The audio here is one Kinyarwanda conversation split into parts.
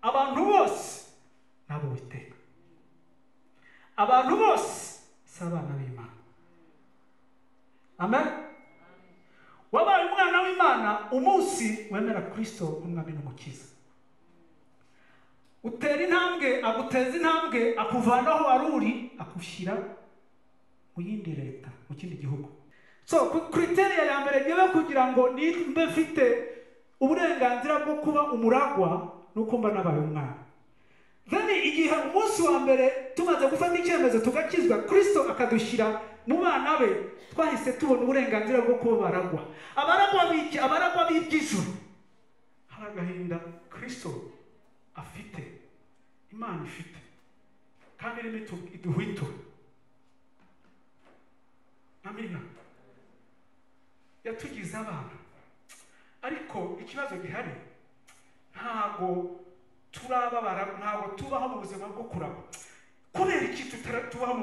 abantu bose nabo witeka, abantu bose si abana b'Imana. Amen. Wabaye umwana w'Imana umunsi wemera Kristo umwami n'umukiza. Utera intambwe, aguteza intambwe, akuvanaho wari uri, akushyira mu yindi leta, mu kindi gihugu. So kriteriya ya mbere ngewe kugira ngo nimbe mfite uburenganzira bwo kuba umuragwa nuko mba nabaye umwana. Then igihe umunsi wa mbere tumaze gufata icyemezo tugakizwa, Kristo akadushyira mu bana be, twahise tubona uburenganzira bwo kuba baragwa. Abaragwa b'iby'ijuru. Hari agahinda Kristo afite, Imana ifite, kandi irimo iduhwito. Amina. Yatugize abana, ariko ikibazo gihari, ntago turababara, ntago tubaho mu buzima bwo kuragwa. Kubera iki tutabaho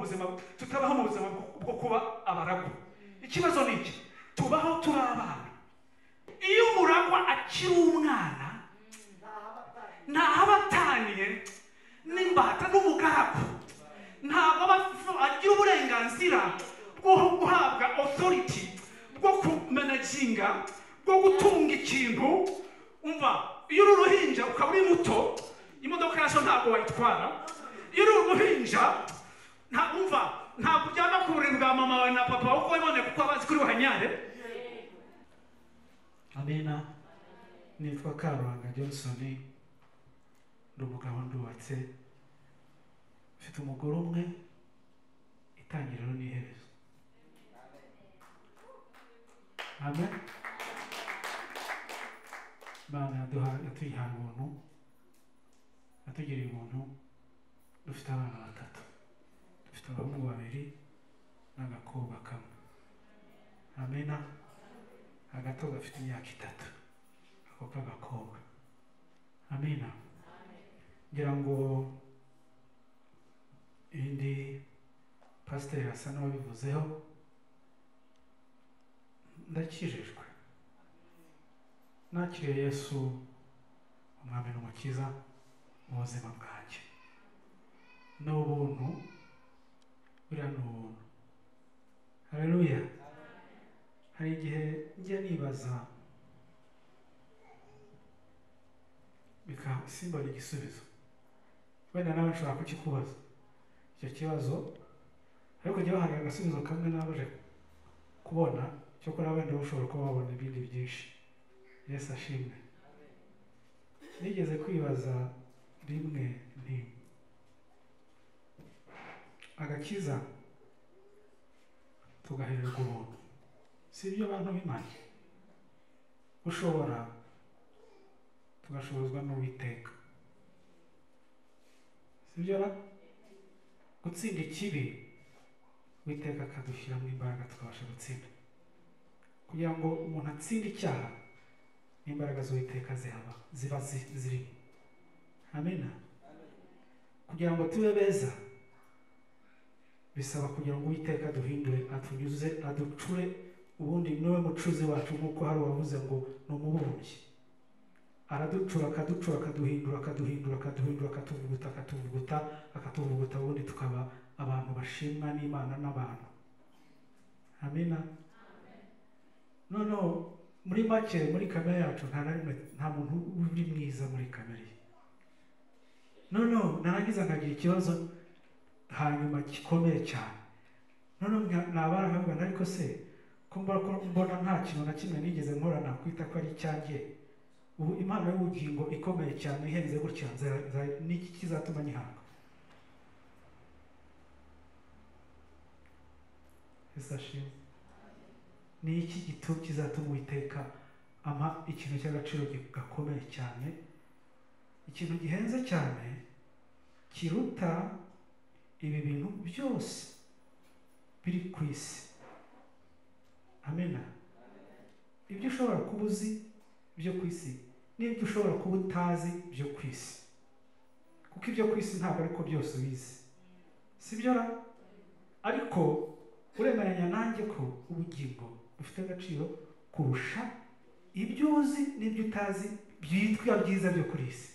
mu buzima bwo kuba abaragwa? Ikibazo ni iki? Tubaho turi abana. Iyo umuragwa akiri umwana, ntahabataniye n'imbata n'umugaragu, ntabwo agira uburenganzira bwo guhabwa authority, bwo kumanaginga, bwo gutunga ikintu. Umva, iyo uri uruhinja ukaba uri muto, imodoka yaso ntabwo wayitwara. Iyo uri uruhinja, ntabwo ujyana ku buriri bwa mama wawe na papa uko wibone kuko abazi kuri buhanyare. Amina. Nitwa Karuranga Johnson, ndi umugabo ndubatse, mfite umugore umwe, itangiriro n'iherezo. Amen. Imana yatuyihaye ubuntu, yatugiriye ubuntu. Dufite abana batatu, dufite abahungu babiri n'agakobwa kamwe. Amena. Agato gafite imyaka 3, ako k'agakobwa. Amena. Ngira ngo indi pasiteri asa n'uwabivuzeho, ndakijijwe, nakiriye Yesu umwami n'umukiza mu buzima bwanjye. Ni ubuntu, buriya ni ubuntu. Haleluya. Hari igihe njya nibaza bikasimbura igisubizo, wenda nawe nshobora kukikubaza icyo kibazo, ariko njyewe hari agasubizo kamwe nabaje kubona, cyo kora wenda ushobora kuba wabona ibindi byinshi. Yesu ashimwe. Nigeze kwibaza rimwe nti agakiza tugahererwa ubuntu, si ibyo abantu b'Imana? Ushobora tugashobozwa n'Uwiteka, si byo? Gutsinda ikibi, Uwiteka akadushyiramo imbaraga tukabasha gutsinda. Kugira ngo umuntu atsinde icyaha, imbaraga z'Uwiteka ziba zirimo. Amina. Kugira ngo tube beza, bisaba kugira ngo Uwiteka aduhindure, atunyuze, aducure, ubundi niwe mucuzi wacu, nk'uko hari uwavuze ngo ni umubumbyi. Araducura, akaduhindura, akatuvuguta, ubundi tukaba abantu bashimwa n'Imana n'abantu. Amina. Noneho muri make, muri kamere yacu nta muntu uri mwiza muri kamere ye. Noneho narangiza nkagira ikibazo hanyuma gikomeye cyane. Noneho nabara nkavuga, ariko se ko mbona nta kintu na kimwe nigeze nkora nakwita ko ari icyanjye, ubu impano y'ubugingo ikomeye cyane ihenze gutya, niki kizatuma nyihanga? Yesu ashimwe. Ni iki gituma kizatuma Uwiteka ampa ikintu cy'agaciro gakomeye cyane, ikintu gihenze cyane, kiruta ibi bintu byose biri ku isi. Amena. Ibyo ushobora kuba uzi byo ku isi n'ibyo ushobora kuba utazi byo ku isi, kuko ibyo ku isi ntabwo ariko byose ubizi, si byo? Ariko uremeranya nanjye ko ubugingo bufite agaciro kurusha ibyo uzi n'ibyo utazi byitwa byiza byo kuri isi.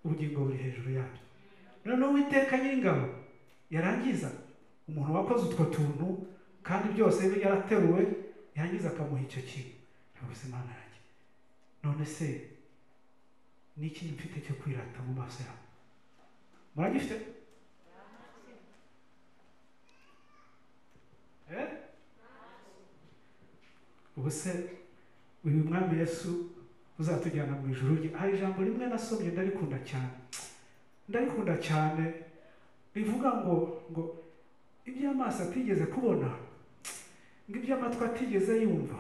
ubugingo buri hejuru yabyo. Noneho Uwiteka Nyiringabo yarangiza umuntu wakoze utwo tuntu kandi byose yarateruwe, yarangiza akamuha icyo kintu. Ntabwo Imana yanjye, none se ni iki mfite cyo kwirata mu maso yawe? Muragifite? Ubuse uyu mwami Yesu uzatujyana mu ijuru rye, hari ijambo rimwe nasomye ndarikunda cyane rivuga ngo ibyo amaso atigeze kubona, ngo ibyo amatwi atigeze yumva,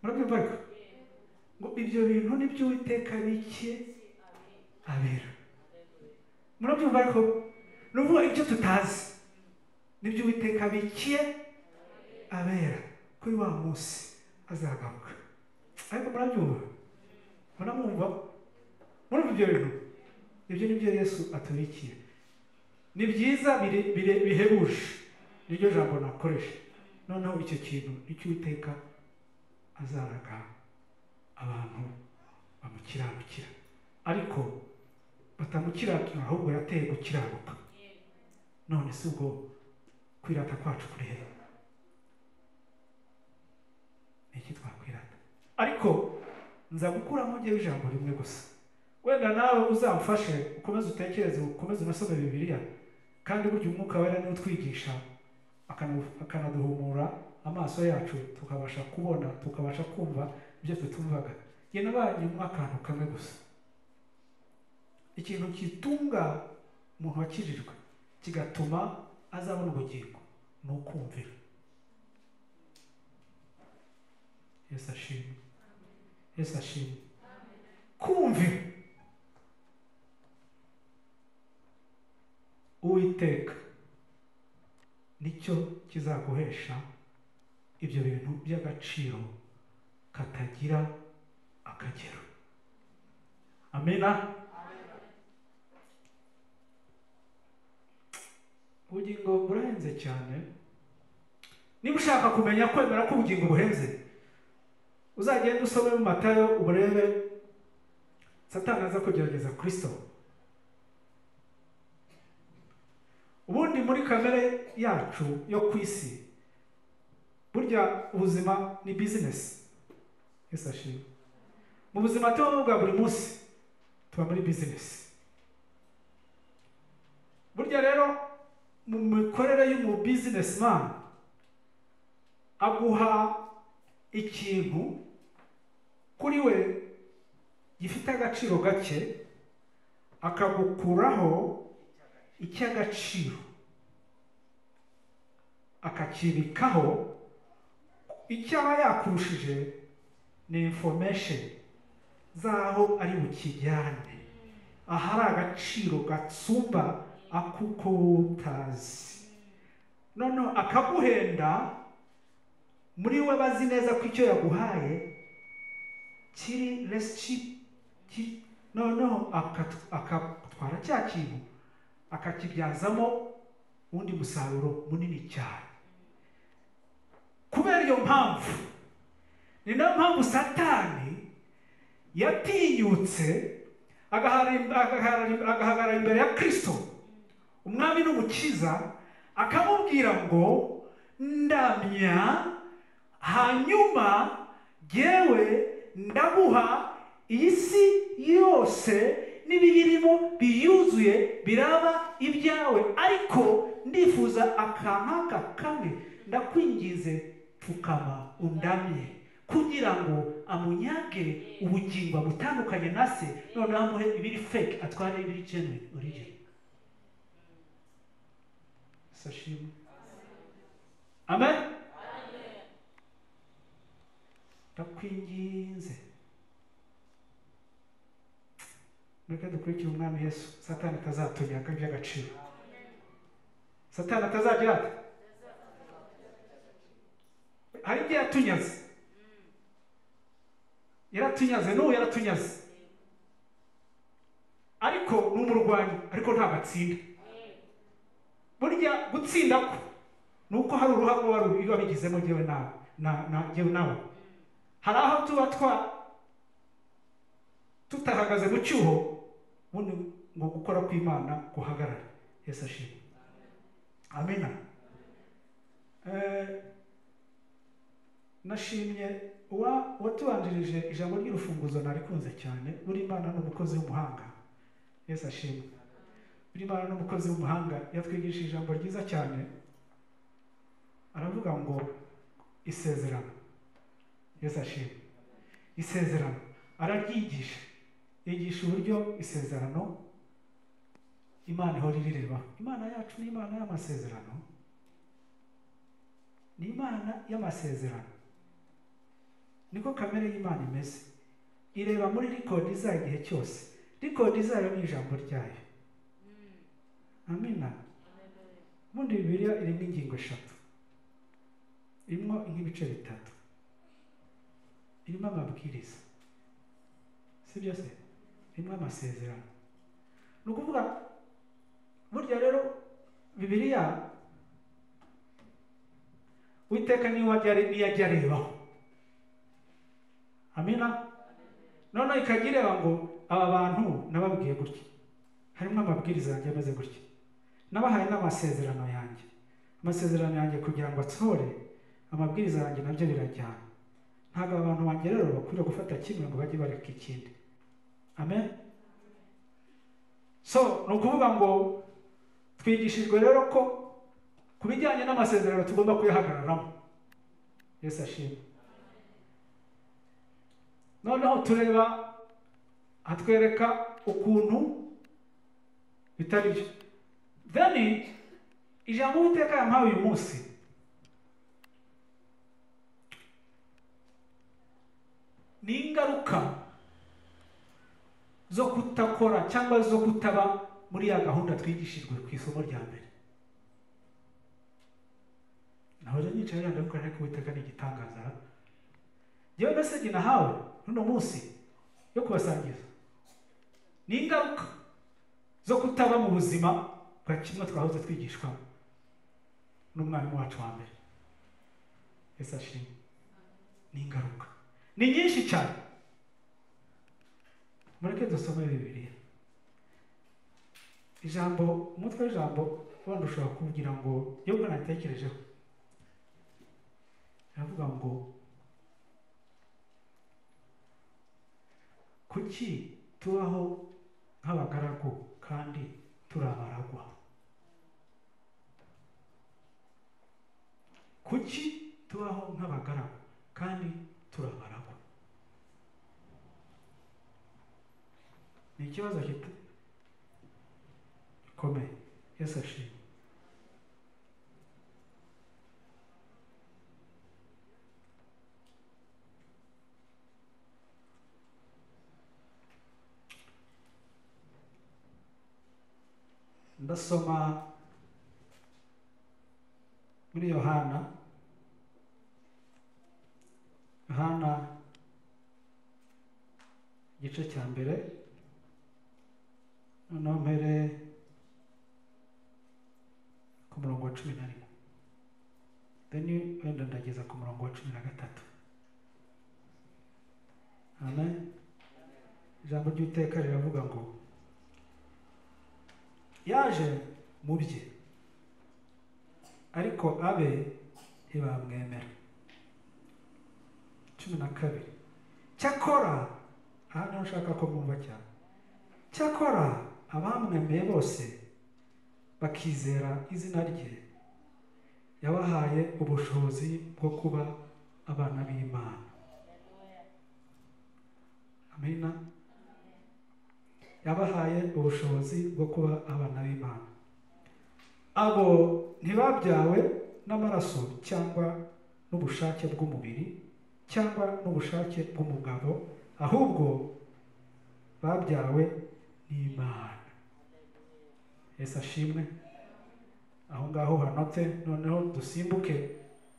murabyumva ariko ngo ibyo bintu nibyo Uwiteka bikiye abera. Murabyumva ariko nuvuga ibyo tutazi nibyo Uwiteka bikiye abera kuri wa munsi azagaruka. Ariko murabyumva, muramwumva, murumva ibyo bintu, ibyo nibyo Yesu atubikiye. Ni byiza bihebuje, niryo jambo nakoresha. Noneho icyo kintu nicyo Uwiteka azaraga abantu bamukiranukira, ariko batamukiranukira ahubwo yateye gukiranuka. None si ubwo kwirata kwacu kuri hehe? Ni iki twakwirata? Ariko nza gukuramo njyewe ijambo rimwe gusa, wenda nawe uzamfashe ukomeze utekereze, ukomeze unasome Bibiliya, kandi burya Umwuka Wera niwe utwigisha akanaduhumura amaso yacu, tukabasha kubona, tukabasha kumva ibyo tutumvaga. Njye nabanyemo akantu kamwe gusa, ikintu kitunga umuntu wakijijwe kigatuma azabona ubugingo, ni ukumvira. Yesu ashimwe, Yesu ashimwe. Kumvira Uwiteka nicyo kizaguhesha ibyo bintu by'agaciro katagira akagero. Amena. Ubugingo burahenze cyane. Niba ushaka kumenya kwemera ko ubugingo buhenze, uzagenda usome mu Matayo uburebe Satani aza kugerageza Kristo. Ubundi muri kamere yacu yo ku isi, burya ubuzima ni business. Yesu ashimwe. Mu buzima tubamo bwa buri munsi tuba muri business. Burya rero mu mikorere y'umu businessman aguha ikintu kuri we gifite agaciro gake, akagukuraho icy'agaciro akakibikaho. Icyaba yakurushije ni information zaho ari bukijyane, ahari agaciro gatsumba akuko utazi. Noneho akaguhenda, muri we bazi neza ko icyo yaguhaye kiri less cheap. Noneho akatwara cya kintu akakibyazamo undi musaruro munini cyane. Kubera iyo mpamvu, ni nayo mpamvu Satani yatinyutse agahagarara imbere ya Kristo, umwami n'umukiza, akamubwira ngo ndamya, hanyuma jyewe ndaguha iyi si yose n'ibiyirimo biyuzuye biraba ibyawe, ariko ndifuza akanaka kamwe, ndakwingize pfukama undamye, kugira ngo amunyage ubugingo butandukanye na se, noneho amuhe ibiri fake atware ibiri genuine original. Sashim. Amen. Ndakwinginze, reka dukurikire umwami Yesu. Satani atazatunyaga iby'agaciro. Satani atazagira ati hari ibyo yatunyaze, yaratunyaze, n'ubu yaratunyaze, ariko ni umurwanyi, ariko ntabwo atsinda. Burya gutsinda ko ni uko hari uruhago wabigizemo njyewe nawe. Hari aho tuba tutahagaze mu cyuho ubundi ngo gukora kw'Imana guhagarara. Yesu ashimwe. Amina. Nashimye watubanjirije ijambo ry'urufunguzo narikunze cyane. Buri Imana n'umukozi w'umuhanga. Yesu ashimwe. Buri Imana n'umukozi w'umuhanga yatwigishije ijambo ryiza cyane. Aravuga ngo isezerano. Yesu ashimwe. Isezerano araryigisha. Yigisha uburyo isezerano Imana ihora irireba. Imana yacu ni Imana y'amasezerano. Ni Imana y'amasezerano. Niko kamere y'Imana imeze. Ireba muri record zayo igihe cyose. Record zayo ni ijambo ryayo. Amina. Ubundi Bibiliya irimo ingingo 3. Irimo nk'ibice 3. Irimo amabwiriza. Si byo se? Irimo amasezerano. Ni ukuvuga burya rero Bibiliya Uwiteka niyo ajya arebaho. Amina. Noneho ikagireba ngo aba bantu nababwiye gutya. Harimo amabwiriza yanjye ameze gutya. Nabahaye n'amasezerano yanjye. Amasezerano yanjye kugira ngo atsohore, amabwiriza yanjye nabyo birajyana. Ntabwo abantu banjye rero bakwiriye gufata kimwe ngo bajye bareka ikindi. Amen. So, ni ukuvuga ngo twigishijwe rero ko ku bijyanye n'amasezerano tugomba kuyahagararamo. Yesu ashimwe. Noneho tureba atwereka ukuntu bitari byo. Then ijambo Uwiteka yampaye uyu munsi ni ingaruka zo kutakora cyangwa zo kutaba muri ya gahunda twigishijwe ku isomo rya mbere. Naho rero nicaye yanda ko ariko Uwiteka ni igitangaza. Yewe message nahawe uno munsi yo kubasangiza ni ingaruka zo kutaba mu buzima bwa kimwe twahoze twigishwa n'umwarimu wacu wa mbere. Yesu ashimwe. Ni ingaruka ni nyinshi cyane. Mureke dusome Bibiliya. Ijambo umutwe w'ijambo wenda ushobora kugira ngo yo natekerejeho. Aravuga ngo kuki tubaho nk'abagaragu kandi turabaragwa? Kuki tubaho nk'abagaragu kandi turabaragwa? Ni ikibazo gikomeye. Yesu ashimwe. Ndasoma muri Yohana igice cya mbere, noneho mpere ku murongo wa 11, then wenda ndageza ku murongo wa 13. Amen. Ijambo ry'Uwiteka riravuga ngo yaje mu bye ariko abe ntibamwemera. 12. Cyakora aha niho nshaka ko mwumva cyane. Cyakora abamwemeye bose bakizera izina rye yabahaye ubushobozi bwo kuba abana b'Imana. Amina. Yabahaye ubushobozi bwo kuba abana b'Imana. Abo ntibabyawe n'amaraso cyangwa n'ubushake bw'umubiri cyangwa n'ubushake bw'umugabo, ahubwo babyawe n'Imana. Yesu ashimwe. Aho ngaho hanote. Noneho dusimbuke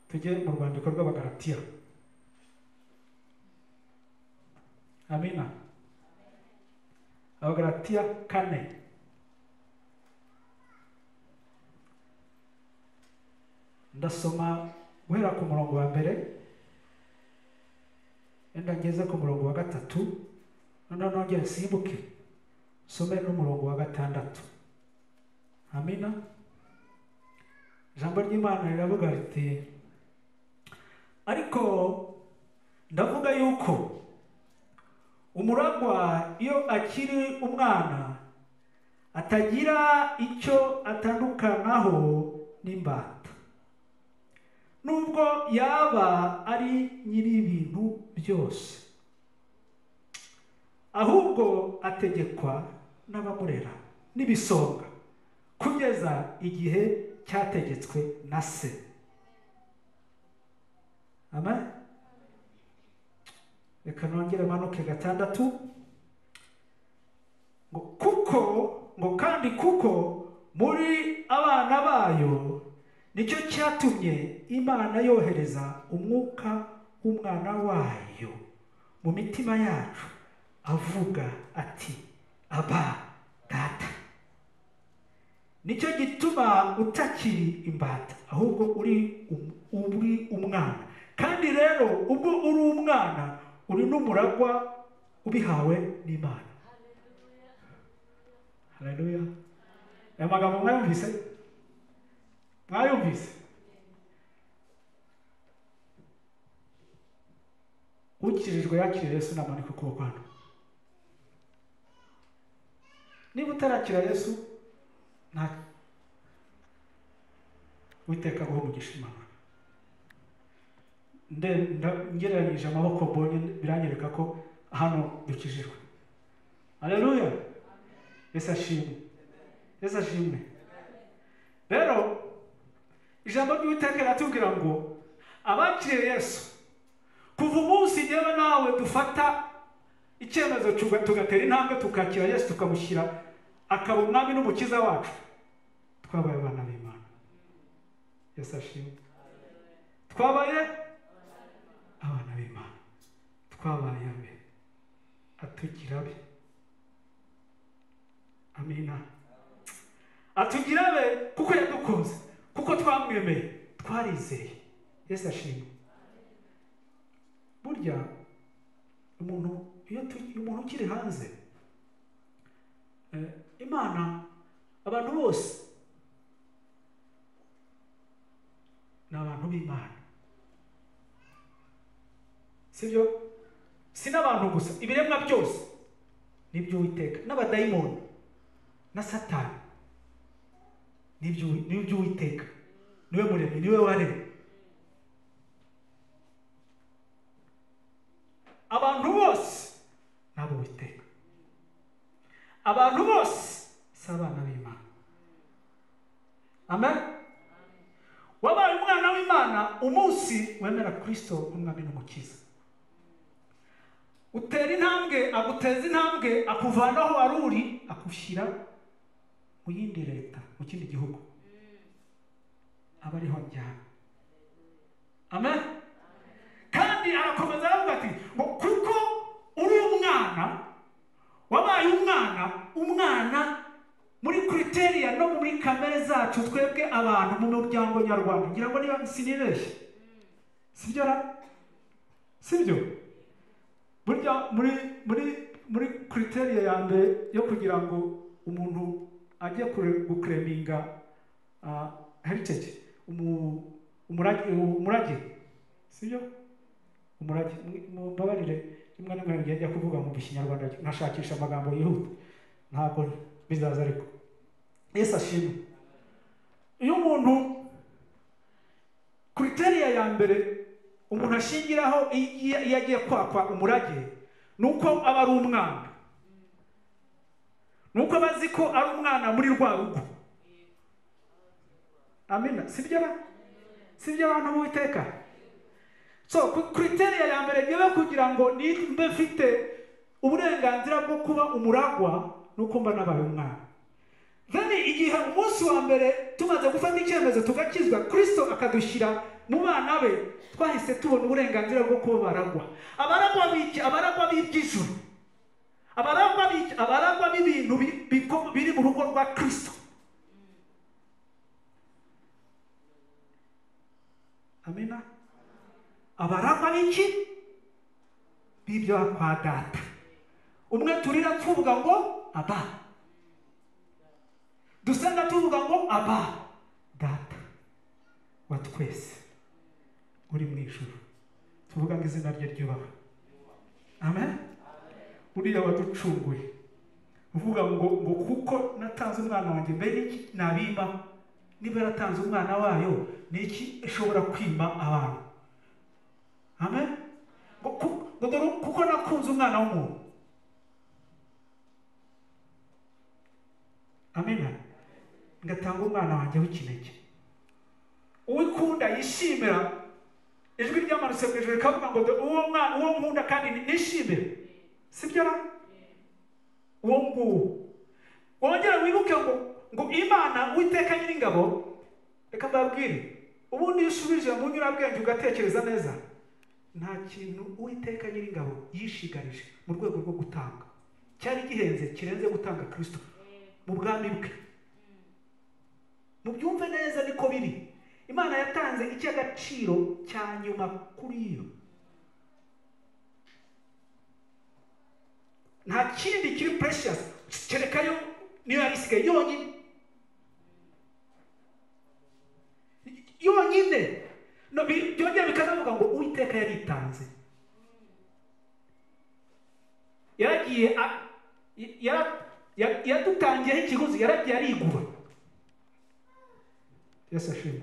tujye mu rwandiko rw'Abagalatiya. Amina. Abagalatiya 4. Ndasoma guhera ku murongo wa mbere enda ngeze ku murongo wa 3 noneho nongere nsimbuke some n'umurongo wa 6. Amina. Ijambo ry'Imana riravuga riti, ariko ndavuga yuko umuragwa iyo akiri umwana atagira icyo atandukanaho n'imbata, nubwo yaba ari nyiri ibintu byose, ahubwo ategekwa n'abamurera n'ibisonga kugeza igihe cyategetswe na se. Amen. Reka nongere manuke 6. Kandi kuko muri abana bayo nicyo cyatumye Imana yohereza umwuka w'umwana wayo mu mitima yacu, avuga ati, aba data. Nicyo gituma utakiri imbata, ahubwo uri umwana. Kandi rero ubwo uri umwana, uri n'umuragwa ubihawe n'Imana. Haleluya. Aya magambo mwayumvise? Mwayumvise? Ukirijwe yakiriye Yesu namanika ukuboko hano. Niba utarakira Yesu, nta Uwiteka guha umugisha Imana. Ngereranyije amaboko mbonye biranyereka ko hano dukijijwe. Haleluya. Yesu ashimwe. Yesu ashimwe. Rero ijambo ry'Uwiteka riratubwira ngo abakiriye Yesu, kuva umunsi njyewe nawe dufata icyemezo tugatera intambwe tukakira Yesu, tukamushyira akaba umwami n'umukiza wacu, twabaye abana b'Imana. Yesu ashimwe. Twabaye abana b'Imana. Twabaye abe, atugira be. Amina. Atugira be kuko yadukunze, kuko twamwemeye, twarizeye. Yesu ashimwe. Burya umuntu ukiri hanze, Imana, abantu bose ni abantu b'Imana. Sibyo? Si n'abantu gusa, ibiremwa byose ni iby'Uwiteka, n'abadayimoni na Satani ni iby'Uwiteka. Niwe muremyi, niwe waremye. Abantu bose nabo Uwiteka. Abantu bose si abana b'Imana. Amen. Wabaye umwana w'Imana umunsi wemera Kristo umwami n'umukiza. Utera intambwe, aguteza intambwe, akuvana aho wari uri, akushyira mu yindi leta, mu kindi gihugu. Aba ariho njyana. Amen. Kandi arakomeza aravuga ati, kuko uri umwana, wabaye umwana muri kriteriya no muri kamere zacu twebwe abantu mu muryango nyarwanda. Ngira ngo niba sinibeshye. Sibyo ra? Sibyo? Burya muri kriteriya ya mbere yo kugira ngo umuntu ajye guclaiminga heritage, umurage. Sibyo? Umurage. Mubabarire imwe n'imwe njya kuvuga mu Kinyarwanda nkashakisha amagambo yihuta, ntabwo bizaza ariko. Yesu ashimwe. Iyo umuntu kriteriya ya mbere umuntu ashingiraho iyo agiye kwakwa umurage, nuko aba ari umwana, nuko bazi ko ari umwana muri rwa rugo. Amina. Sibyo ba? Sibyo abantu b'Uwiteka? So kriteriya ya mbere ngewe kugira ngo nimbe mfite uburenganzira bwo kuba umuragwa, nuko mba nabaye umwana. Then igihe umunsi wa mbere tumaze gufata icyemezo tugakizwa, Kristo akadushyira mu bana be, twahise tubona uburenganzira bwo kuba baragwa. Abaragwa b'iki? Abaragwa b'iby'ijuru. Abaragwa b'iki? Abaragwa b'ibintu biri mu rugo rwa Kristo. Amina. Abaragwa b'iki? B'ibyo kwa data. umwe turira tuvuga ngo aba, dusenga tuvuga ngo aba data wa twese uri mu ijuru, tuvuga ngo izina rye ryubahwe. Amen. Uriya waducunguye uvuga ngo kuko natanze umwana wanjye mbere iki nabima, niba yaratanze umwana wayo ni iki ishobora kwima abantu? Amen. Kuko nakunze umwana w'umuntu. Amen. Ngatanga umwana wanjye w'ikinege. Uwikunda yishimira, ijwi ryamanutse mu ijuru rikavuga ngo uwo mwana uwo nkunda kandi nishimire. Sibyo ra? Uwo nguwo wongera wibuke ngo Imana Uwiteka Nyiringabo, reka mbabwire, ubundi iyo usubije mu nyurabwenge ugatekereza neza, nta kintu Uwiteka Nyiringabo yishigarije mu rwego rwo gutanga cyari gihenze kirenze gutanga Kristo mu bwami bwe. Mubyumve neza niko biri. Imana yatanze icy'agaciro cya nyuma kuri yo. Nta kindi kiri precious kereka yo niyo yarisigaye yonyine. Yonyine. No byongera bikanavuga ngo Uwiteka yaritanze. Yaragiye yadutangiyeho ikiguzi, yaragiye arigura. Yesu ashimwe.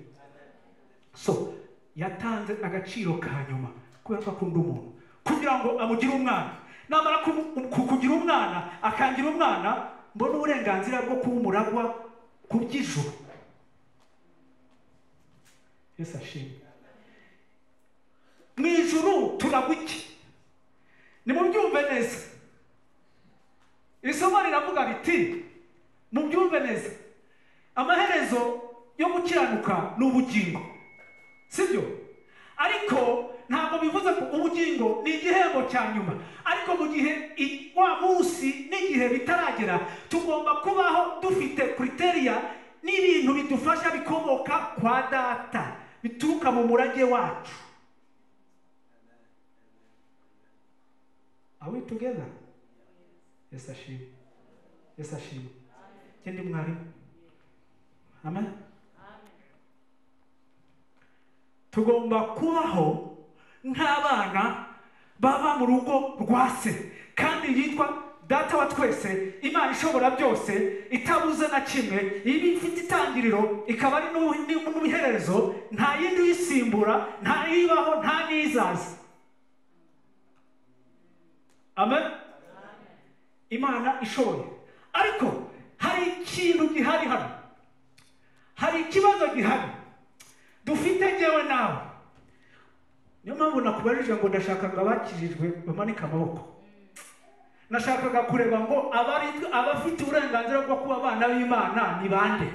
So yatanze agaciro ka nyuma kubera ko akunda umuntu, kugira ngo amugire umwana. Namara kugira umwana, akangira umwana, mbona uburenganzira bwo kuba umuragwa ku by'ijuru. Yesu ashimwe. Mu ijuru turagwa iki? Nimubyumve neza. Isomo riravuga riti mubyumve neza, amaherezo yo gukiranuka ni ubugingo, sibyo? Ariko ntabwo bivuze ko ubugingo ni igihembo cya nyuma. Ariko mu gihe wa munsi n'igihe bitaragera, tugomba kubaho dufite kriteriya n'ibintu bidufasha bikomoka kwa data, bituruka mu murage wacu. Are we together? Yes, ashimwe. Yes, ashimwe. Kendi mwarimu. Amen. Tugomba kubaho nk'abana baba mu rugo rwa se, kandi yitwa data wa twese, Imana ishobora byose, itabuze na kimwe, ibi ifite itangiriro ikaba ari n'ubiherezo, nta yindi uyisimbura, nta yibaho, nta nizaza. Amen. Imana ishoboye. Ariko hari ikintu gihari hano, hari ikibazo gihari dufite jewe nawe. Niyo mpamvu nakubajije ngo ndashakaga abakijijwe bamanika amaboko. Nashakaga kureba ngo abafite uburenganzira bwo kuba abana b'Imana ni bande,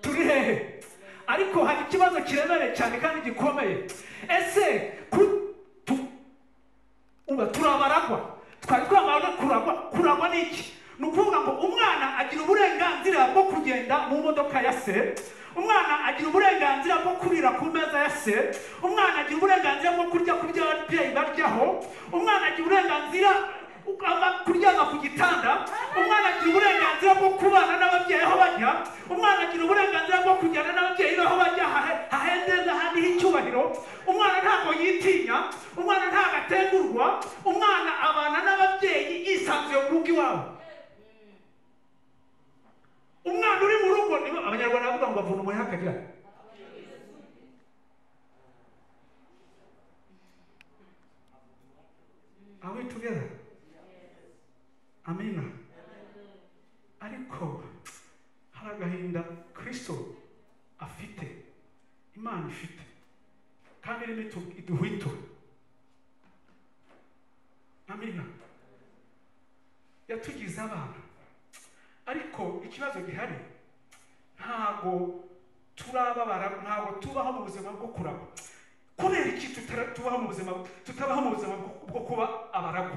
turi hehe? Ariko hari ikibazo kiremereye cyane kandi gikomeye. Ese turabaragwa? Twari twamara kuragwa n'iki? Ni ukuvuga ngo umwana agira uburenganzira bwo kugenda mu modoka ya se, umwana agira uburenganzira bwo kurira ku meza ya se, umwana agira uburenganzira bwo kurya ku byo ababyeyi baryaho, umwana agira uburenganzira kuryama ku gitanda, umwana agira uburenganzira bwo kubana n'ababyeyi aho bajya, umwana agira uburenganzira bwo kujyana n'ababyeyi aho bajya haheze ahandi h'icyubahiro, umwana ntabwo yitinya, umwana ntabwo atengurwa, umwana abana n'ababyeyi yisanzuye mu rugo iwabo. Umwana uri mu rugo, abanyarwanda bavuga ngo bavuna umuheha akagira. Are we together? Amina. Ariko hari agahinda Kristo afite, Imana ifite, kandi irimo iduhwitura. Amina. Yatugize abana. Ariko ikibazo gihari, ntago turababara, ntago tubaho mu buzima bwo kuragwa. Kubera iki tutabaho mu buzima bwo kuba abaragwa?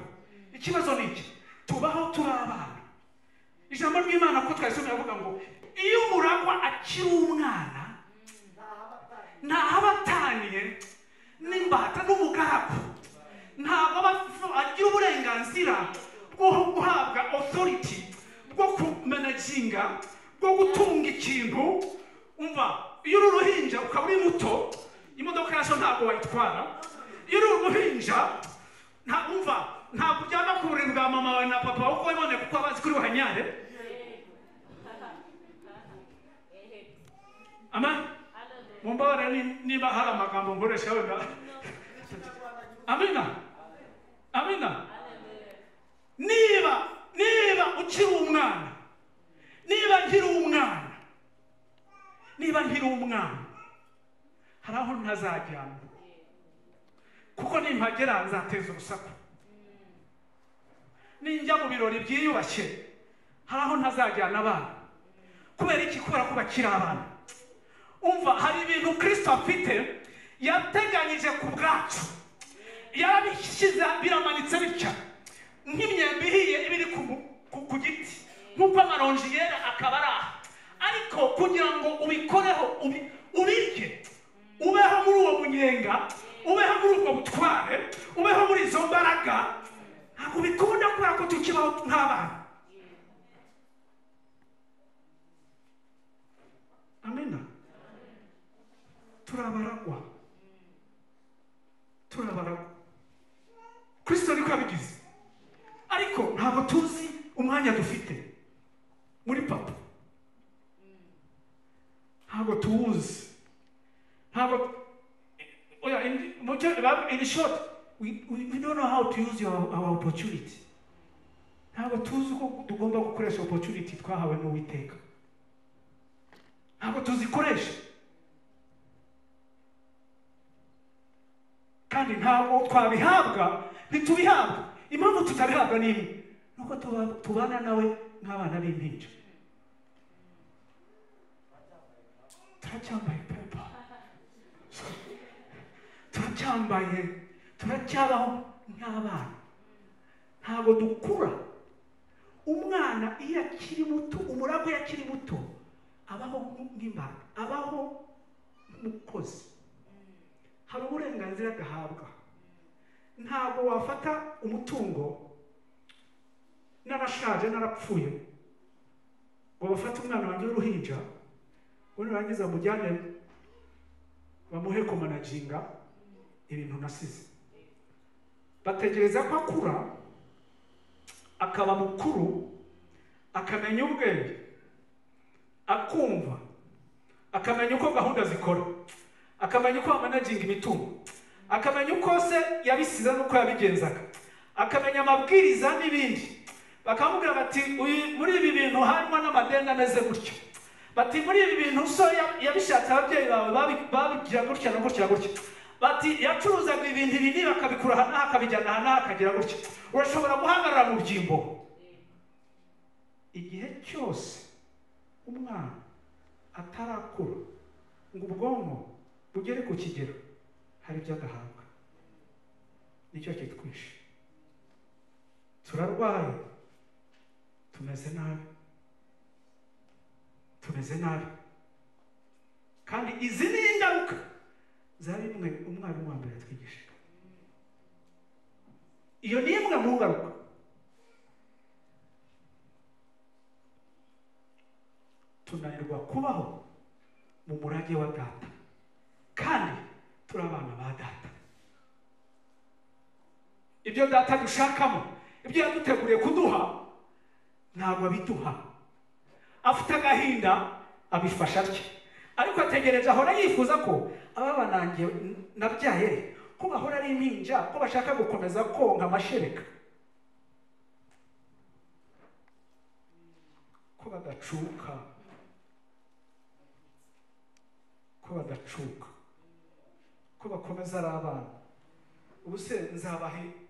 Ikibazo ni iki? Tubaho turi abana. Ijambo ry'Imana ko twasomye avuga ngo iyo umuragwa akiri umwana, ntahabataniye n'imbata n'umugaragu, ntabwo agira uburenganzira guhabwa authority bwo kumanaginga, bwo gutunga ikintu. Umva, iyo uri uruhinja ukaba uri muto, imodoka yazo ntabwo wayitwara. Iyo uri uruhinja ntabwo ujyana ku buriri bwa mama wawe na papa uko wibone kuko abazi kuri buhanyare. Amen. Mumbabare niba hari amagambo nkoresha wenda. Amina. Amina. Niba ukiri umwana, niba nkiri umwana, hari aho ntazajyana, kuko nimpagera nzateza urusaku. Ninjya mu birori byiyubashye, hari aho ntazajyana abana. Kubera iki? Kubera ko bakiri abana. Umva, hari ibintu Kristo afite yateganyije ku bwacu, yarabishyize biramanitse bitya nk'imyembe ihiye ibiri ku giti, nk'uko amaronji yera akaba ari aha. Ariko kugira ngo ubikoreho ubirye, ubeho muri uwo munyenga, ubeho muri ubwo butware, ubeho muri izo mbaraga, ntabwo bikunda kubera ko tukibaho nk'abana. Amina. Turabaragwa. Kristo niko yabigize. Ariko ntabwo tuzi umwanya dufite muri papa. Ntabwo tuwuzi. In short, we don't know how to use our opportunity. Ntabwo tuzi ko tugomba gukoresha opportunity twahawe n'Uwiteka. Ntabwo tuzikoresha. Kandi ntabwo twabihabwa, ntitubihabwa. Impamvu tutabihabwa ni imwe, nuko tubana nawe nk'abana b'impinja. Turacyambaye pepa, turacyabaho nk'abana. Ntabwo dukura. Umwana iyo akiri muto, umuragwa iyo akiri muto, abaho nk'imbata, abaho nk'umukozi. Hari uburenganzira agahabwa. Ntabwo wafata umutungo narashaje narapfuye ngo bafate umwana wanjye w'uruhinja ngo nirangiza mujyane bamuhe kumanaginga ibintu nasize. Bategereza ko akura, akaba mukuru, akamenya ubwenge, akumva, akamenya uko gahunda zikora, akamenya uko amanaginga imitungo, akamenya uko se yabisiza n'uko yabigenzaga, akamenya amabwiriza n'ibindi. Bakamubwira bati muri ibi bintu harimo n'amadeni ameze gutyo, bati muri ibi bintu so yabishatse ababyeyi bawe babigira gutya no gutya gutya, bati yacuruzaga ibintu ibi bakabikura aha n'aha akabijyana aha n'aha akagira gutya. Urashobora guhagarara mu byimbo. Igihe cyose umwana atarakura ngo ubwonko bugere ku kigero, hari ibyo agahabwa. Nicyo kitwishe. Turarwaye, tumeze nabi. Kandi izi ni ingaruka za bimwe umwarimu wa mbere yatwigisha. Iyo ni imwe mu ngaruka. Tunanirwa kubaho mu murage wa data, kandi turi abana ba data. Ibyo data dushakamo, ibyo yaduteguriye kuduha, ntabwo abiduha. Afite agahinda abifasha atya, ariko ategereje, ahora yifuza ko ababa nanjye nabyaye ko bahora ari impinja, ko bashaka gukomeza konka amashereka, ko badacuka, ko bakomeza ari abana. Ubu se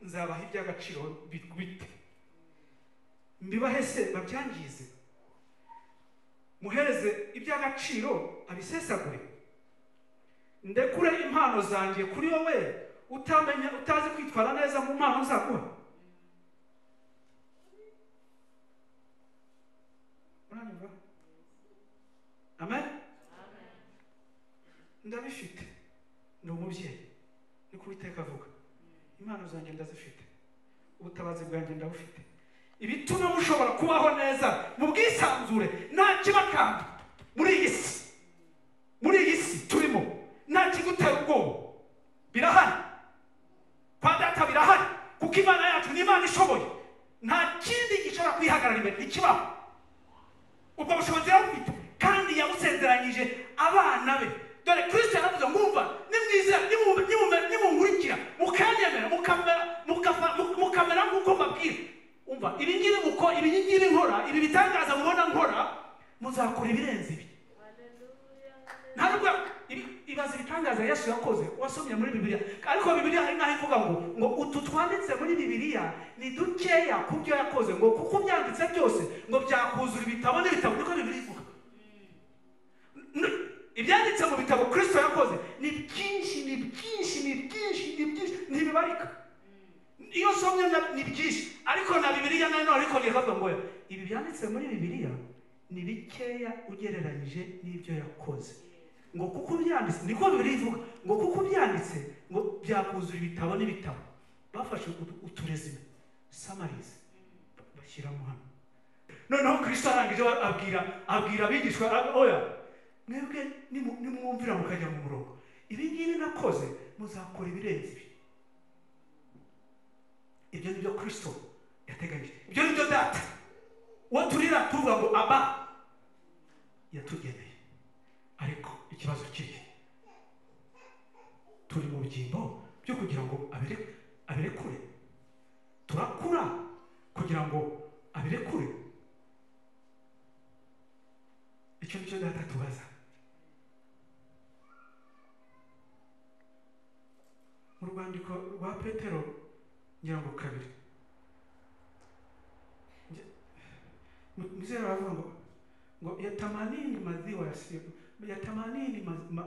nzabaha iby'agaciro bite? Mbibahe se babyangize? Muhereze iby'agaciro abisesagure? Ndekure impano zanjye kuri wowe utazi kwitwara neza mu mpano zaguha? Uranyumva? Amen? Ndabifite. Ndi umubyeyi, niko Uwiteka avuga. Impano zanjye ndazifite, ubutabazi bwanjye ndabufite, ibituma mushobora kubaho neza mu bwisanzure nta kibakanga muri iyi si turimo, nta kigutera ubwoba. Birahari kwa data, birahari, kuko Imana yacu ni Imana ishoboye, nta kindi gishobora kwihagarara imbere, ntikibaho. Ubwo bushobozi yarabufite kandi yamusezeranyije abana be. Dore Kristo yaravuze ngo umva, nimwizera, nimungurikira, mukanyemera, mukamera nk'uko mbabwira, umva ibi ngibi nkora, ibi bitangaza mubona nkora, muzakora ibirenze ibi. Ntabwo ibaza ibitangaza Yesu yakoze wasomye muri Bibiliya, ariko Bibiliya hari n'aho ivuga ngo utu twanditse muri Bibiliya ni dukeya ku byo yakoze, ngo kuko byanditse byose ngo byakuzura ibitabo n'ibitabo. Niko Bibiliya ivuga. Ibyanditse mu bitabo Kristo yakoze ni byinshi ntibibarika. Iyo somye ni byinshi, ariko na Bibiliya nayo ariko nikavuga ngo ibi byanditse muri Bibiliya ni bikeya ugereranyije n'ibyo yakoze, ngo kuko byanditse, niko Bibiliya ivuga, ngo kuko byanditse ngo byakuzura ibitabo n'ibitabo. Bafashe uturezime summaries bashyiramo hano. Noneho Kristo arangije abwira abigishwa, oya mwebwe nimwumvira mukajya mu murongo, ibi ngibi nakoze muzakora ibirenze ibi. Ibyo ni byo Kristo yateganyije, ibyo ni byo data uwo turira tuvuga ngo aba yatugeneye. Ariko ikibazo kiri, turi mu byimbo byo kugira ngo abirekure. Turakura kugira ngo abirekure. Icyo nicyo data tubaza. Mu rwandiko rwa Petero ngira ngo 2, mzee aravuga ngo yatamanini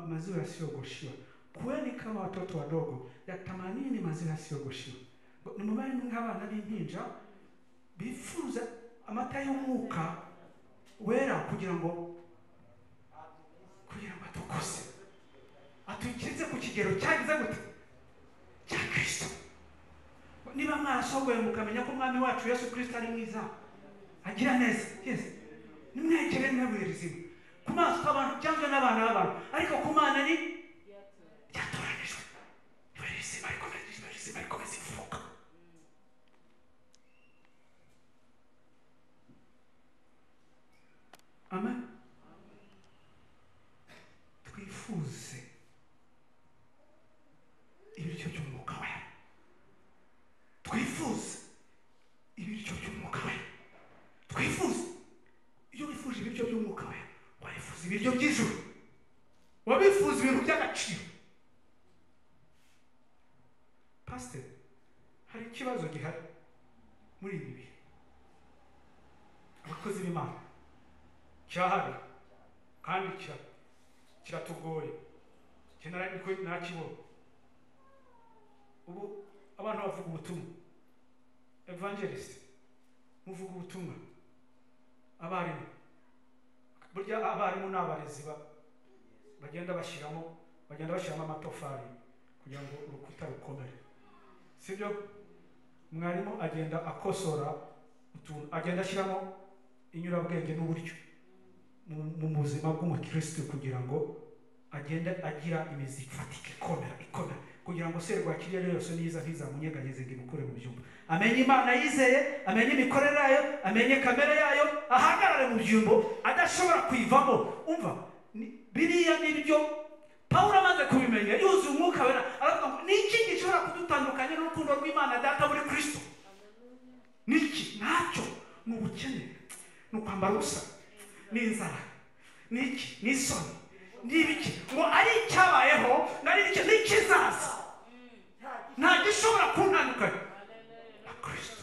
maziwa yasiyogoshiwa, kuweni kama watoto wadogo, yatamanini maziwa yasiyogoshiwa. Ni mubari nk'abana b'impinja bifuza amata y'umwuka wera kugira ngo atukose, atukirize ku kigero cyagize gute cya Kristo. Niba mwashoboye mukamenya ko Umwami wacu Yesu Kristo ari mwiza, agira neza, yes, nimwegere n'abuye rizima ku maso k'abantu cyangwa n'abana b'abantu, ariko ku Mana ni byatoranijwe. Ibuye rizima ariko zivuka. Amen. Twifuze ibiryo by'umwuka we, twifuze ibiryo by'umwuka we, twifuze. Iyo wifuje ibiryo by'umwuka we, wifuza ibiryo by'ijuru, wabifuza ibintu by'agaciro. Pastor, hari ikibazo gihari muri ibi bihe. Abakozi b'Imana cyahari kandi kiratugoye, nakibona. Ubu abantu bavuga ubutumwa, evangelist, muvuga ubutumwa, abarimu, burya abarimu n'abarezi bagenda bashyiramo amatofari kugira ngo urukuta rukomere, sibyo? Mwarimu agenda akosora utuntu, agenda ashyiramo inyurabwenge n'uburyo mu buzima bw'umukristo kugira ngo agende agira imizi ifatika ikomera, kugira ngo serwakiriya yose niza ntizamunyeganyeze ngo imukure mu byumba. Amenye Imana yizeye, amenye imikorere yayo, amenye kamere yayo, ahagarare mu byumbo adashobora kwivamo. Umva, biriya nibyo Pawulo amaze kubimenya, yuzuye umwuka wera, aravuga ngo niki gishobora kudutandukanya n'urukundo rw'Imana data muri Kristo? Niki? Ntacyo. Ni ubukene, ni ukwambara ubusa, ni inzara, niki? Ni isoni, n'ibiki? Ngo ari icyabayeho nari n'ikizaza, nta gishobora kuntandukanya na Kristo.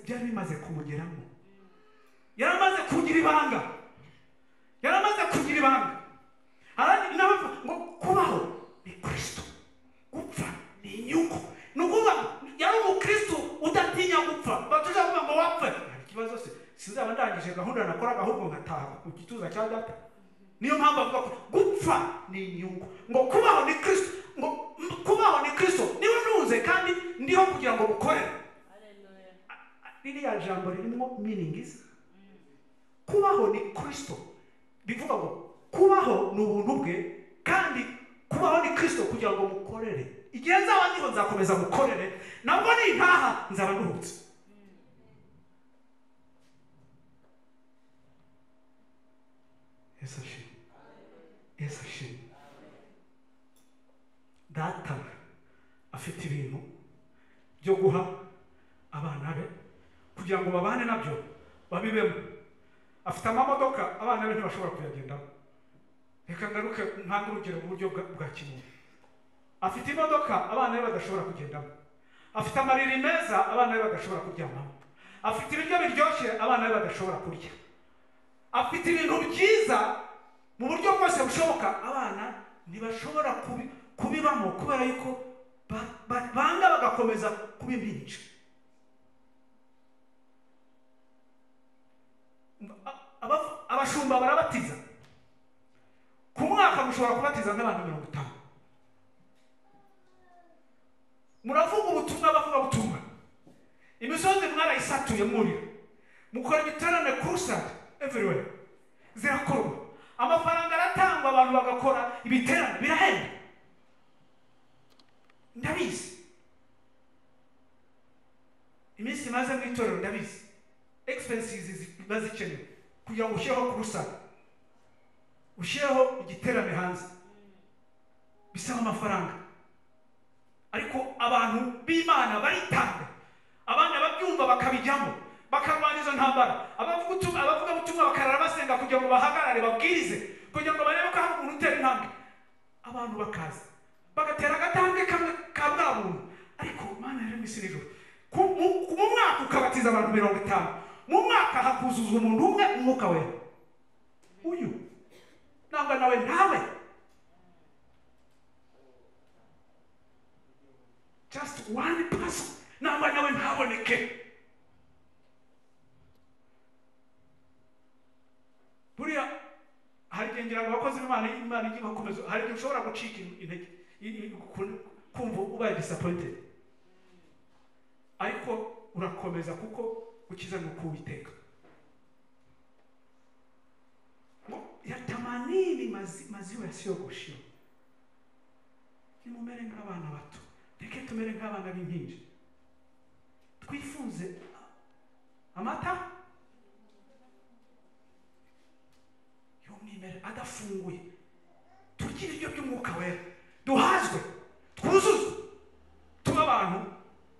Byari bimaze kumugeramo, yaramaze kugira ibanga, ngo kubaho ni Kristo, gupfa ni inyungu. Ni ukuvuga yari umukristo udatinya gupfa. Batuje kuvuga ngo wapfe, ikibazo se sinzaba ndangije gahunda nakoraga ahubwo nkataha ku gituza cya data. Niyo mpamvu avuga ko gupfa ni inyungu, ngo kubaho ni Kristo, ngo kubaho ni Kristo niwe nuze kandi ndiho kugira ngo mukorere. ririya jambo ririmo meanings. Kubaho ni Kristo, bivuga ngo kubaho ni ubuntu bwe, kandi kubaho ni Kristo kugira ngo mukorere. Igihe nzaba ndiho nzakomeza mukorere, nabwo nintaha nzaba nduhutse. Yesu ashimwe. Data afite ibintu byo guha abana be kugira ngo babane nabyo babibemo. Afite amamodoka abana be ntibashobora kuyagendamo. Reka ngaruke ntange urugero mu buryo bwa kimuntu. Afite imodoka abana be badashobora kugendamo. Afite amariri meza abana be badashobora kuryamamo. Afite ibiryo biryoshye abana be badashobora kurya. Afite ibintu byiza mu buryo bwose bushoboka abana ntibashobora kubibamo kubera yuko banga bagakomeza kubimbinja. Abashumba barabatiza ku mwaka, mushobora kubatiza nk'abantu 50. Muravuga ubutumwa, bavuga ubutumwa, imisozi mwarayisatuye mwurira, mukora ibiterane crusade everywhere, zirakorwa, amafaranga aratangwa, abantu bagakora ibiterane, birahenda. Ndabizi iminsi maze mu itorero, ndabizi expenses bazikenewe kugira ngo ushyireho crusade, ushyireho igiterane hanze, bisaba amafaranga. Ariko abantu b'Imana baritanga, abandi babyumva bakabijyamo, bakarwanya izo ntambara. Abavuga ubutumwa bakarara basenga kugira ngo bahagarare babwirize, kugira ngo barebe ko hari umuntu utera intambwe. Abantu bakaza bagatera agatambwe kamwe ka bwa muntu. Ariko Mana yaremye isi n'ijuru, mu mwaka ukabatiza abantu 50, mu mwaka hakuzuzwa umuntu umwe umwuka we. Uyu ntabwo nawe just one person, ntabwo nawe ntaboneke. Buriya hari igihe ngo abakozi b'Imana igiye bakomeza, hari igihe ushobora gucika intege kumva ubaye disappointed, ariko urakomeza kuko ukiza no kuwiteka. Yatamanini maziwa yasiyogoshiwe. Nimumere nk'abana bato, reke tumere nk'abana b'impinja. Twifuze amata y'umwimerere adafunguye, turye ibiryo by'umwuka wera, duhazwe, twuzuzwe, tuba abantu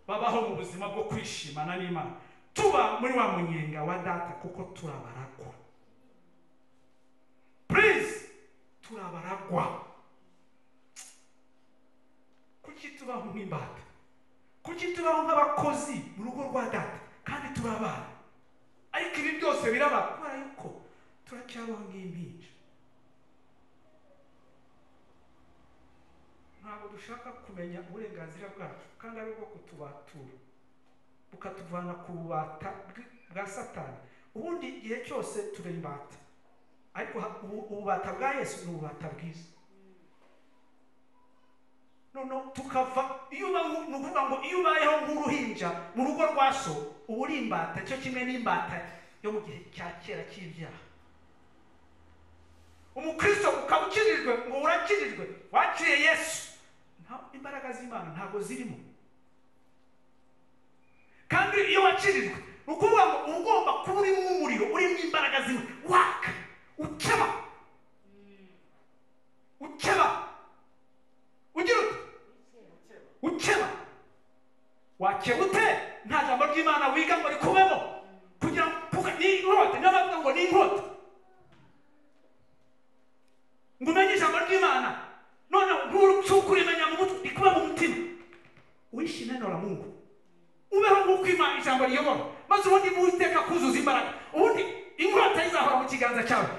babaho mu buzima bwo kwishimana n'Imana, tuba muri wa munyenga wa data, kuko turabaragwa. Please, turabaragwa. Kuki tubaho nk'imbata? Kuki tubaho nk'abakozi mu rugo rwa data kandi turabana? Ariko ibi byose biraba kubera yuko turacyabaho nk'impinja. Ntabwo dushaka kumenya uburenganzira bwacu, kandi ari bwo kutubatura bukatuvana ku bubata bwa Satani. Ubundi igihe cyose turi imbata, ariko ububata bwa Yesu ni ububata bwiza. No tukava iyo nuvuga ngo iyo ubayeho nk'uruhinja mu rugo rwa so, uburi imbata cyo kimwe n'imbata yo mu gihe cya kera cy'ibyaha. Umukristo ukabukirijwe ngo urakirijwe, waciye Yesu, imbaraga z'Imana ntabwo zirimo. Kandi iyo wakirijwe ukuvuga ngo ugomba kuba uri mu muriro, uri mu imbaraga z'Imana, waka ukeba ugira ukeba wakebute. Nta jambo ry'Imana wiga ngo rikubemo kugira ngo ni inkota, n'abavuga ngo ni inkota ngo umenye ijambo ry'Imana, none nturucukurimenya mu mutwe, rikuba mu mutima, wishime nora Mungu, ubeho nk'uko Imana ijambo riyobora, maze ubundi Uwiteka kuzuza imbaraga, ubundi inkota izahora mu kiganza cyawe.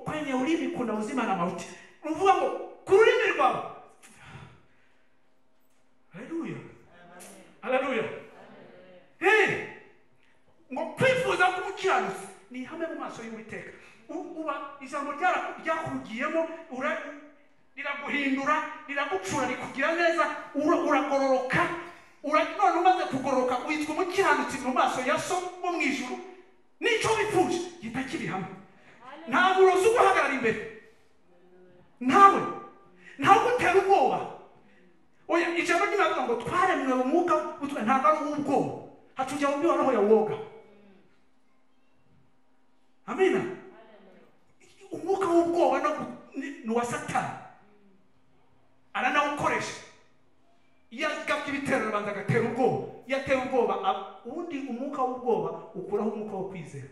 Kwenye ulimi kuna uzima na mauti. Uvuga ngo ku rurimi rwawe. Haleluya. Haleluya. Ngo kwifuza kumukiranutsi ni ihame mu maso y'Uwiteka. Uba ijambo ryakugiyemo, riraguhindura, riragucura, rikugira neza, uragororoka, none umaze kugoroka witwa umukiranutsi mu maso ya so wo mu ijuru, n'icyo wipfuje gihita kiri hamwe. Nta murozi uguhagarara imbere, ntawe gutera ubwoba. Oya, ijambo ry'Imana ngo twaremwe mu mwuka ntabwo ari uw'ubwoba, hatujya mu mibonano ya woga. Amina. Umwuka w'ubwoba ni uwa Satani, aranawukoresha. Iyo agabye ibitero arabanza agatera ubwoba. Iyo atera ubwoba, ubundi umwuka w'ubwoba ukuraho umwuka wo kwizera,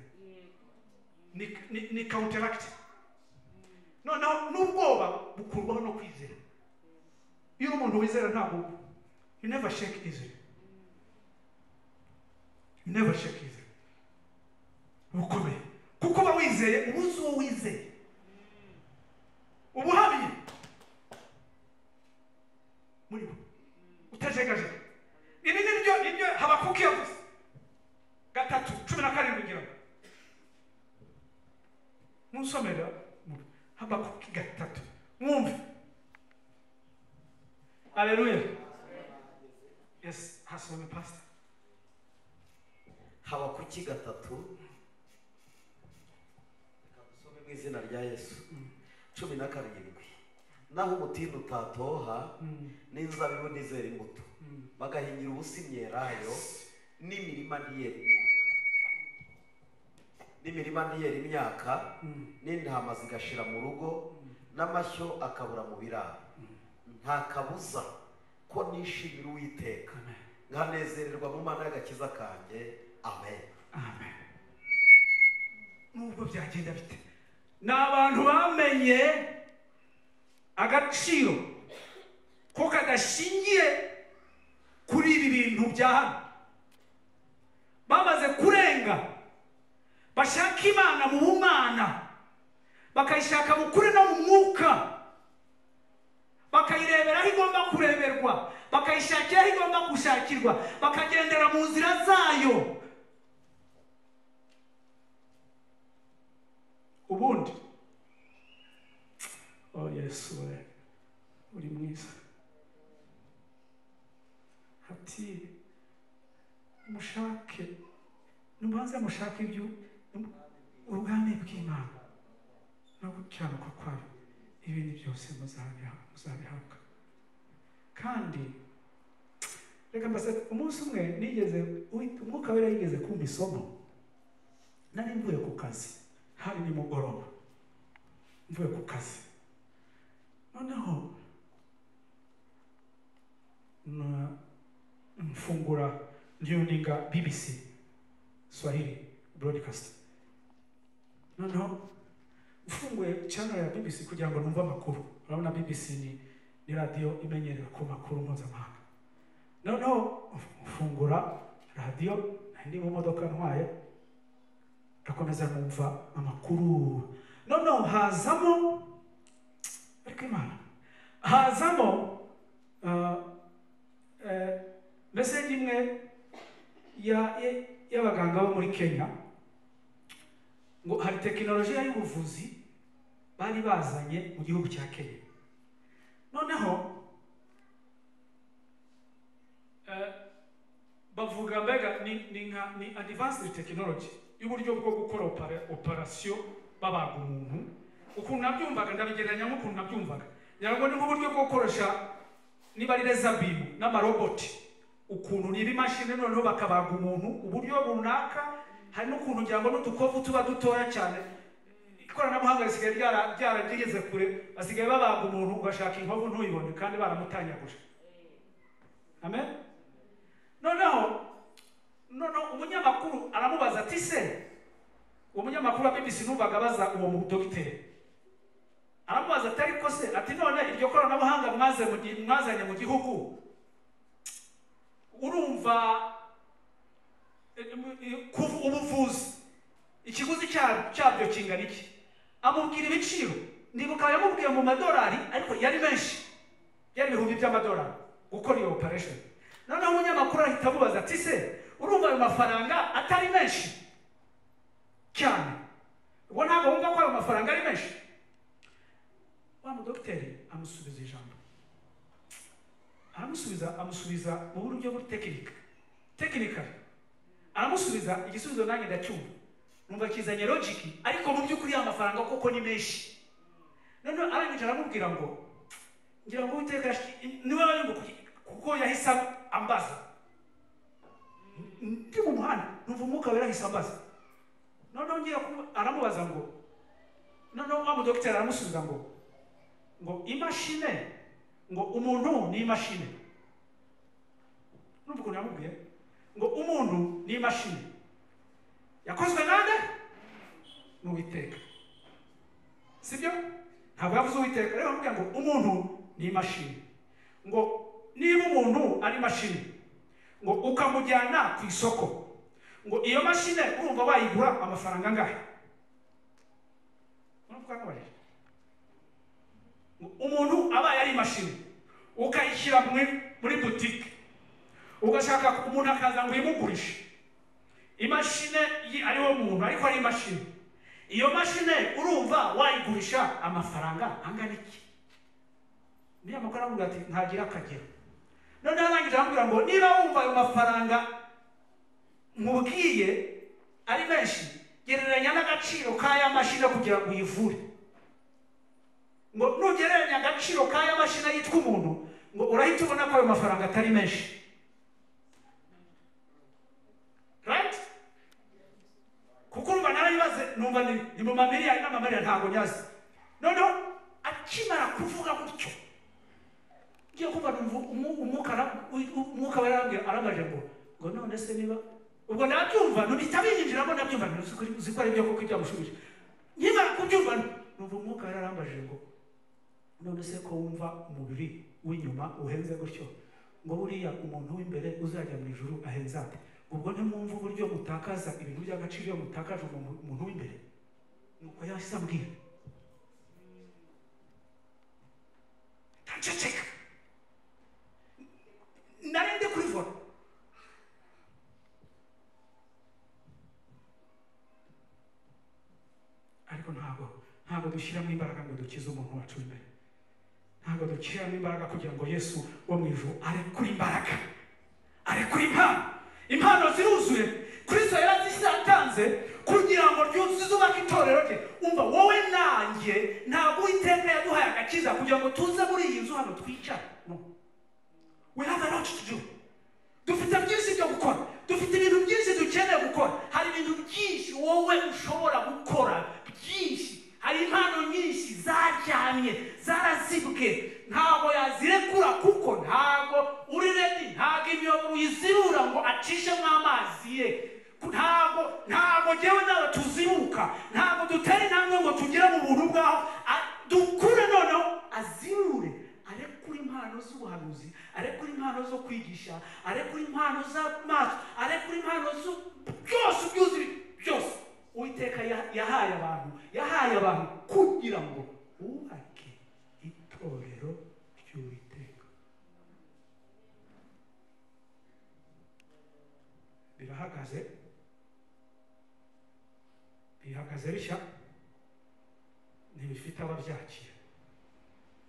ni counteract. Noneho n'ubwoba bukurwaho no kwizera. Iyo umuntu wizera ntabwo, you never shake easily. You never shake easily. Bukomeye. Kuko uba wizeye, ubuze uwo wizeye, ubuhamye muri bo utajegajega. Ibi nibyo Habakuki yavuze 3:17 ngira musomera Habakuki 3 mwumve. Haleluya. Yes, hasome pastor. Habakuki 3 mu izina rya Yesu. 17. Naho umutini utatoha n'inzabibu ntizera imbuto, bagahingira ubusa imyelayo, n'imirima ntiyera imyaka, n'intama zigashira mu rugo, n'amashyo akabura mu biraro. Nta kabuza ko nishimira Uwiteka, nkanezererwa mu Mana y'agakiza kanjye. Amen. Amen. Nubwo byagenda bite, n'abantu bamenye agaciro ko kadashingiye kuri ibi bintu bya hano, bamaze kurenga, bashaka Imana mu bumana, bakayishaka mu kuri no mu mwuka, bakayirebera aho igomba kureberwa, bakayishakira aho igomba gushakirwa, bakagendera mu nzira zayo. Ubundi, oh Yesu we, uri mwiza. Hati mushake, nubanze mushake ibyo ubwami bw'Imana no gukiranuka kwayo, ibindi byose muzabihabwa. Kandi reka mbase, umunsi umwe nigeze umwuka wera yigeze kumpa isomo. Nari mvuye ku kazi, hari nimugoroba mvuye ku kazi, noneho mfungura ndiuninga BBC Swahili broadcast. Noneho mfunguye channel ya BBC kugira ngo numve amakuru. Urabona BBC ni radio imenyerera ku makuru mpuzamahanga. Noneho mfungura radio, ndi mu modoka ntwaye, ndakomeza numva amakuru. Noneho hazamo Ariko Imana, hazamo message imwe y'abaganga bo muri Kenya, ngo hari tekinolojiya y'ubuvuzi bari bazanye mu gihugu cya Kenya. Noneho bavuga mbega ni advanced technology y'uburyo bwo gukora operation babaga umuntu. Ukuntu nabyumvaga ndabigereranya nk'ukuntu nabyumvaga, nyago ni nk'uburyo bwo gukoresha niba ari rezabibu n'amaroboti, ukuntu niba imashini noneho bakabaga umuntu uburyo runaka. Hari n'ukuntu ngira ngo n'udukovu tuba dutoya cyane, ikoranabuhanga risigaye ryarageze kure, basigaye babaga umuntu ugashaka inkovu ntuyibone kandi baramutanyaguje. Amen. Noneho umunyamakuru aramubaza ati se, umunyamakuru wa BBC numvaga baza uwo mu dogiteri, aramubaza ati ariko se, ati none iryo koranabuhanga mwazanye mu gihugu, urumva ubuvuzi ikiguzi cyabyo kingana iki? Amubwira ibiciro, ndibuka yamubwiye mu madolari, ariko yari menshi, yari ibihumbi by'amadolari gukora iyo operation. Noneho umunyamakuru ahita amubaza ati se, urumva ayo mafaranga atari menshi cyane? Ubwo ntabwo wumva ko ayo mafaranga ari menshi? Wa mudogiteri amusubiza ijambo, amusubiza mu buryo buri tekinika aramusubiza igisubizo nanjye ndacyumva numva kizanye logiki ariko mu by'ukuri amafaranga koko ni menshi none arangije aramubwira ngo ngira ngo Uwiteka niwe wari kuko yahise ambaza ndi mu muhanda numva umwuka wera yahise ambaza none ngira aramubaza ngo none wa mudokiteri aramusubiza ngo imashine ngo umuntu ni imashine numva ukuntu yamubwiye ngo umuntu ni imashine yakozwe nande n'Uwiteka sibyo ntabwo yavuze Uwiteka rero bamubwira ngo umuntu ni imashine ngo niba umuntu ari imashine ngo ukamujyana ku isoko ngo iyo mashine urumva wayigura amafaranga angahe umuntu abaye ari imashini ukayishyira muri butike ugashaka umuntu akaza ngo uyimugurishe imashine ariwo muntu ariko ari imashini iyo mashine urumva wayigurisha amafaranga angana iki niyo amakuru avuga ati ntagira akagero noneho arangije arambwira ngo niba wumva ayo mafaranga nkubwiye ari menshi gereranya n'agaciro k'aya mashine kugira ngo uyivure ngo nugereranya agaciro k'aya mashine yitwa umuntu ngo urahita ubona ko ayo mafaranga atari menshi right kuko urumva narayibaze numva ni mu mamiliyari n'amamiliyari ntabwo nyazi noneho akimara kuvuga gutyo ngiye kumva umwuka arambajije ngo none se niba ubwo nabyumva ntibihita binyinjiramo nabyumva uzi ko ari byo kuko ibyamushubije nkimara kubyumva numva umwuka yarambajije ngo none se ko wumva umubiri w'inyuma uhenze gutyo ngo buriya umuntu w'imbere uzajya mu ijuru ahenze ate ubwo ntimwumva uburyo mutakaza ibintu by'agaciro iyo mutakaje umuntu w'imbere nuko yahise ambwira ntaceceka narinde kubivura ariko ntabwo dushyiramo imbaraga ngo dukize umuntu wacu imbere ntabwo dushyiramo imbaraga kugira ngo Yesu wo mu ijuru arekure imbaraga arekure impano ziruzuye Kristo yarazitanze kugira ngo zubake itorero rye umva wowe nanjye ntabwo Uwiteka yaduhaye agakiza kugira ngo tuze muri iyi nzu hano twicara we have a lot to do dufite byinshi byo gukora dufite ibintu byinshi dukeneye gukora hari ibintu byinshi wowe ushobora gukora byinshi hari impano nyinshi zaryamye zarazibwe ntabwo yazirekura kuko ntabwo uri ready ntabwo imiyoboro uyizirura ngo acishemo amazi ye ntabwo jyewe nawe tuziruka ntabwo dutera intambwe ngo tugere mu buntu bwaho dukure noneho azirure arekura impano z'ubuhanuzi arekura impano zo kwigisha arekura impano z'amaso arekura impano byose byuzuye byose Uwiteka yahaye abantu kugira ngo bubake itorero ry'Uwiteka bihagaze bishya ntibifite ababyakira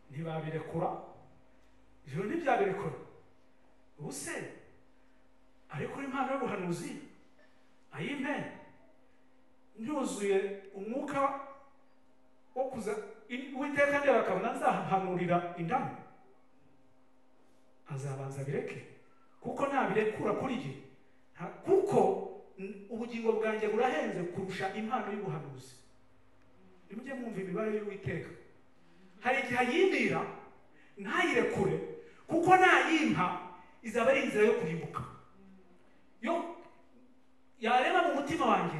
ntibabirekura ijoro ntibyabirekura ubuse ariko impano y'ubuhanuzi ayimpe ntuzuye umwuka wo kuza Uwiteka ndeba akabona nzahanurira indamu azabanza bireke kuko nabirekura kuri jye kuko ubugingo bwanjye burahenze kurusha impano y'ubuhanuzi nimujye mwumva imibare y'Uwiteka hari igihe ayimira ntayirekure kuko nayimpa izaba ari inzira yo kurimbuka yo yareba mu mutima wanjye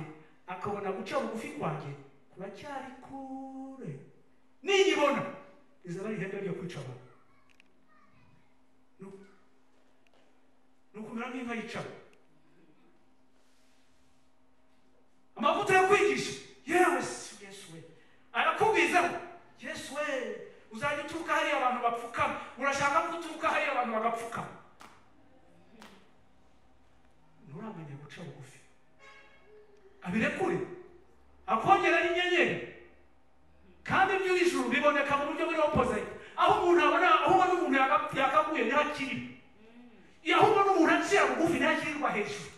akabona guca bugufi kwanjye kuracyari kure niyibona izaba ari ihembe ryo kwica abantu nukumera nk'inka yicara amavuta yo kwigisha Yesu we arakubwizaho Yesu we uzajya uturuka hariya abantu bapfukama urashaka ko uturuka hariya abantu bagapfukama nturamenya guca bugufi abirekure akongeraho inyenyeri kandi iby'ijuru biboneka mu buryo buri opposite aho umuntu abona umuntu yakaguye ntihakiri, aho ubona umuntu acira bugufi ntihakirirwa hejuru,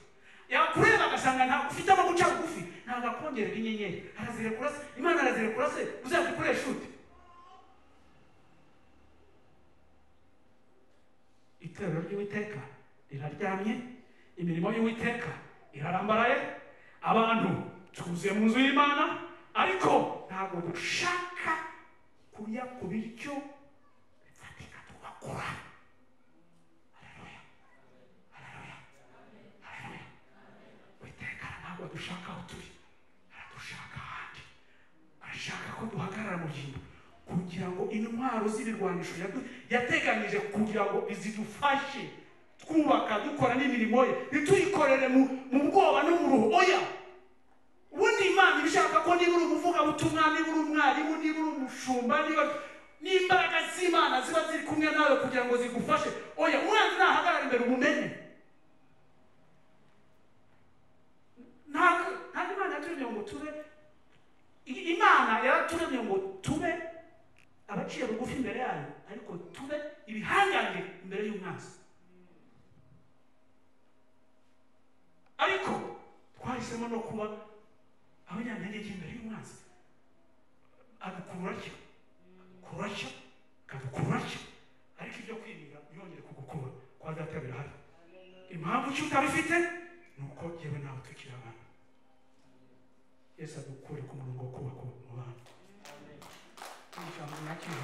yakureba agasanga ntabwo ufite amaguca bugufi ntabwo akongerera inyenyeri, arazirekura se, Imana arazirekura se, uzazikoresha ute? Itorero ry'Uwiteka riraryamye, imirimo y'Uwiteka irarambaraye, abantu tuzuye mu nzu y'Imana, ariko ntabwo dushaka kurya ku biryo bifatika tugakora. Haleluya, haleluya, haleluya. Uwiteka ntabwo dushaka aho turi, aradushaka ahandi, arashaka ko duhagarara mu byimbo kugira ngo intwaro z'ibirwanisho yateganyije kugira ngo izidufashe twubaka dukora n'imirimo ye, ntituyikorere mu bwoba no mu ruhu. Oya, ubundi Imana ibishaka ko niba uri umuvugabutumwa, niba uri umwarimu, niba uri umushumba, n'imbaraga z'Imana ziba ziri kumwe nawe kugira ngo zigufashe. Oya, umwanzi nahagarara imbere umumenye. Ntabwo Imana yaturemye ngo tube, Imana yaturemye ngo tube abaciye bugufi imbere yayo, ariko tube ibihangange imbere y'umwanzi. Ariko twahisemo no kuba abanyantege imbere y'umwanzi, adukurura cyo, ariko ibyo kwimira ntiyongere kugukura kwa data birahari. Impamvu cyo utabifite ni uko yewe nawe tukiri abana. Yesu adukure ku murongo wo kubaka mu bantu. Ijambo nakiriye